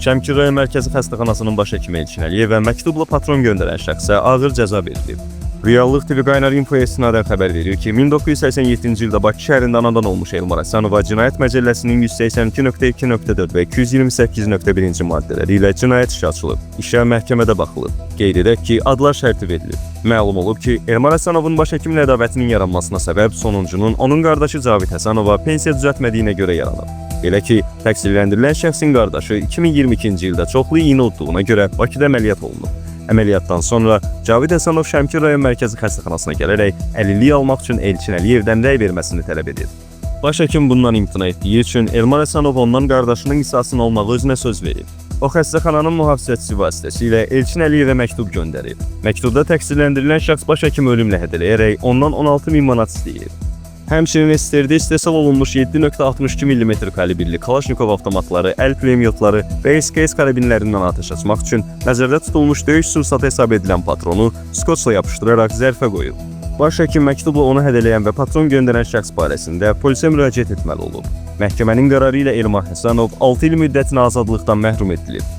Şəmkir rayon Mərkəzi Xəstəxanasının baş həkimi Elçin Əliyev və məktubla patron göndərən şəxsə ağır cəza verilib. Reallıq TV Qaynar Infoya istinadən xəbər verir ki, 1987-ci ildə Bakı şəhərində anadan olmuş Elmar Həsənova Cinayət Məcəlləsinin 182.2.4 və 228.1-ci maddələri ilə cinayət işi açılıb. İşə məhkəmədə baxılıb. Qeyd edək ki, adlar şərti verilib. Məlum olub ki, Elmar Həsənovun baş həkimin ədavətinin yaranmasına səbəb sonuncunun onun qardaşı Cavid Həsənova pensiya düzəltmədiyinə görə yaranıb. Belə ki, təqsirləndirilən şəxsin qardaşı 2022-ci ildə çoxlu iynə udduğuna görə Bakıda əməliyyat olunub. Əməliyyatdan sonra Cavid Həsənov Şəmkir rayon Mərkəzi Xəstəxanasına gələrək əlillik almaq üçün Elçin Əliyevdən rəy verməsini tələb edir. Baş həkim bundan imtina etdiyi üçün Elmar Həsənov ondan qardaşının qisasını almağı özünə söz verib. O xəstəxananın mühafizəçisi vasitəsilə Elçin Əliyevə məktub göndərib. Məktubda təqsirləndirilən şəxs baş həkimi ölümlə hədələyərək ondan 16.000 manat istəyir. Həmçinin SSR-də istehsal olunmuş 7.62 mm kalibrli Kalaşnikov avtomatları, əl pulemyotları və SKS karabinlərindən atəş açmaq üçün nəzərdə tutulmuş döyüş sursatı hesab edilən patronu skoçla yapışdıraraq zərfə qoyub. Baş həkim məktubla onu hədələyən və patron göndərən şəxs barəsində polisə müraciət etməli olub. Məhkəmənin qərarı ilə Elmar Həsənov 6 il müddətinə azadlıqdan məhrum edilib.